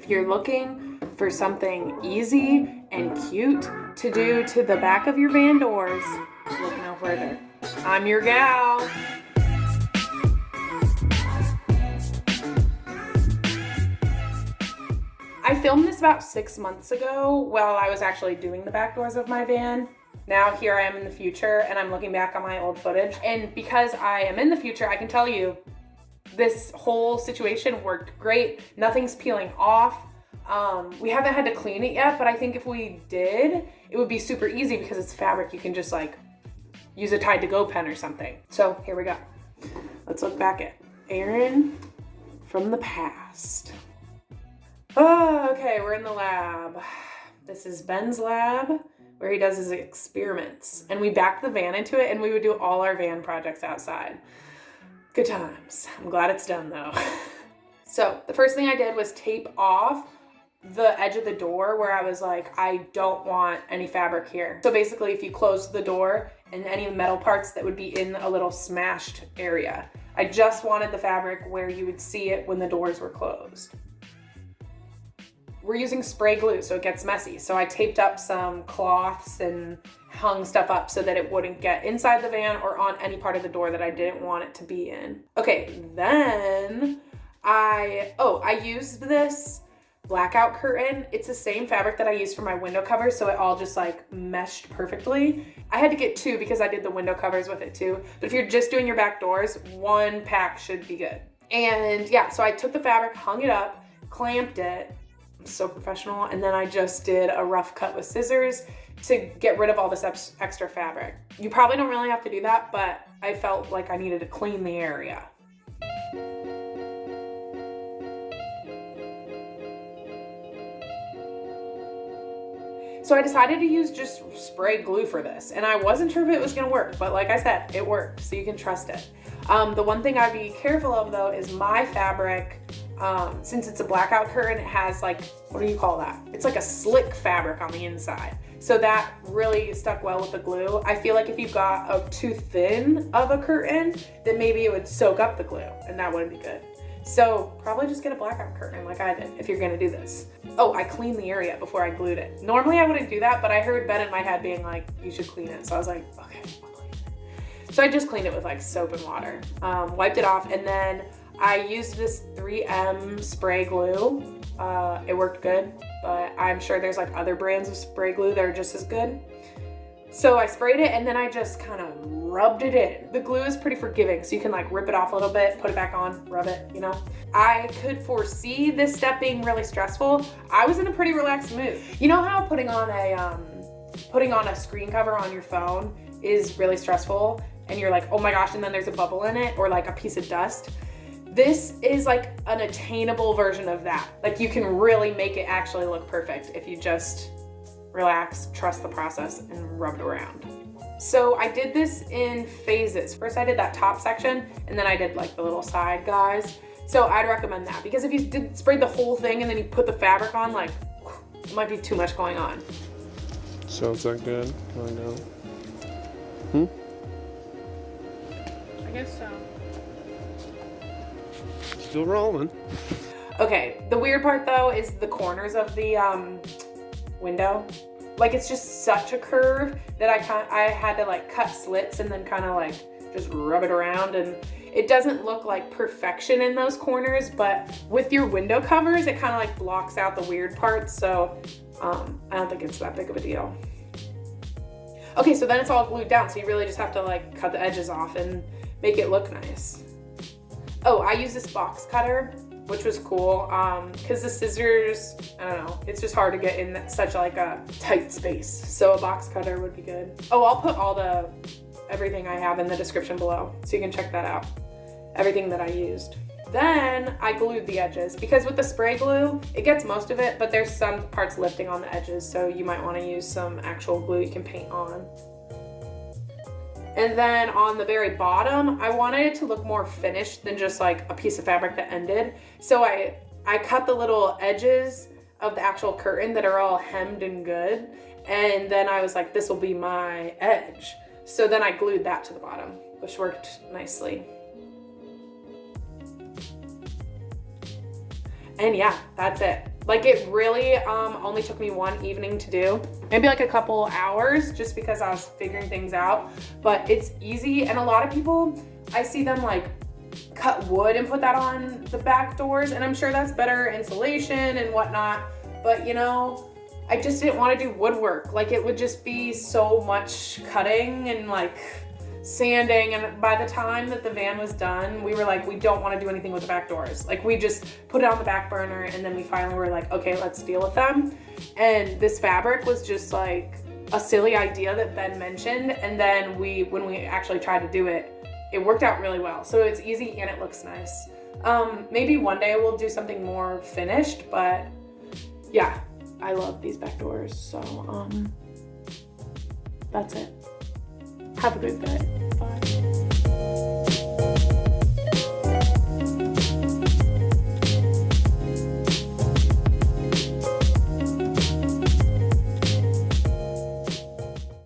If you're looking for something easy and cute to do to the back of your van doors, look no further. I'm your gal. I filmed this about 6 months ago while I was actually doing the back doors of my van. Now here I am in the future and I'm looking back on my old footage. And because I am in the future, I can tell you this whole situation worked great. Nothing's peeling off. We haven't had to clean it yet, but I think if we did, it would be super easy because it's fabric. You can just like use a Tide to Go pen or something. So here we go. Let's look back at Erin from the past. Oh, okay, we're in the lab. This is Ben's lab where he does his experiments. And we backed the van into it and we would do all our van projects outside. Good times. I'm glad it's done though. So the first thing I did was tape off the edge of the door where I was like, I don't want any fabric here. So basically if you close the door and any metal parts that would be in a little smashed area, I just wanted the fabric where you would see it when the doors were closed. We're using spray glue, so it gets messy. So I taped up some cloths and hung stuff up so that it wouldn't get inside the van or on any part of the door that I didn't want it to be in. Okay, then I used this blackout curtain. It's the same fabric that I used for my window covers, so it all just like meshed perfectly. I had to get two because I did the window covers with it too. But if you're just doing your back doors, one pack should be good. And yeah, so I took the fabric, hung it up, clamped it. So professional. And then I just did a rough cut with scissors to get rid of all this extra fabric. You probably don't really have to do that, but I felt like I needed to clean the area. So I decided to use just spray glue for this, and I wasn't sure if it was gonna work, but like I said, it worked, so you can trust it. The one thing I'd be careful of though is my fabric, since it's a blackout curtain, it has like, what do you call that? It's like a slick fabric on the inside. So that really stuck well with the glue. I feel like if you got a too thin of a curtain, then maybe it would soak up the glue, and that wouldn't be good. So probably just get a blackout curtain like I did if you're gonna do this. Oh, I cleaned the area before I glued it. Normally I wouldn't do that, but I heard Ben in my head being like, you should clean it. So I was like, okay, I'll clean it. So I just cleaned it with like soap and water, wiped it off, and then I used this 3M spray glue. It worked good, but I'm sure there's like other brands of spray glue that are just as good. So I sprayed it and then I just kind of rubbed it in. The glue is pretty forgiving, so you can like rip it off a little bit, put it back on, rub it, you know. I could foresee this step being really stressful. I was in a pretty relaxed mood. You know how putting on a screen cover on your phone is really stressful and you're like, oh my gosh, and then there's a bubble in it or like a piece of dust? This is like an attainable version of that. Like you can really make it actually look perfect if you just relax, trust the process, and rub it around. So I did this in phases. First I did that top section, and then I did like the little side guys. So I'd recommend that because if you sprayed the whole thing and then you put the fabric on, like it might be too much going on. Sounds that good? I know. I guess so. Still rolling. Okay, the weird part though is the corners of the window. Like it's just such a curve that I had to like cut slits and then kind of like just rub it around, and it doesn't look like perfection in those corners, but with your window covers it kind of like blocks out the weird parts, so I don't think it's that big of a deal. Okay, so then it's all glued down, so you really just have to like cut the edges off and make it look nice. Oh, I use this box cutter, which was cool, because the scissors, I don't know, it's just hard to get in such like a tight space. So a box cutter would be good. Oh, I'll put everything I have in the description below, so you can check that out. Everything that I used. Then I glued the edges, because with the spray glue, it gets most of it, but there's some parts lifting on the edges, so you might want to use some actual glue you can paint on. And then on the very bottom, I wanted it to look more finished than just like a piece of fabric that ended. So I cut the little edges of the actual curtain that are all hemmed and good. And then I was like, this will be my edge. So then I glued that to the bottom, which worked nicely. And yeah, that's it. Like it really only took me one evening to do, maybe like a couple hours, just because I was figuring things out. But it's easy, and a lot of people, I see them like cut wood and put that on the back doors, and I'm sure that's better insulation and whatnot. But you know, I just didn't want to do woodwork. Like it would just be so much cutting and like sanding, and by the time that the van was done, we were like, we don't want to do anything with the back doors. Like we just put it on the back burner, and then we finally were like, okay, let's deal with them. And this fabric was just like a silly idea that Ben mentioned, and then when we actually tried to do it, it worked out really well. So it's easy and it looks nice. Maybe one day we'll do something more finished, but yeah, I love these back doors. So that's it. Have a good day.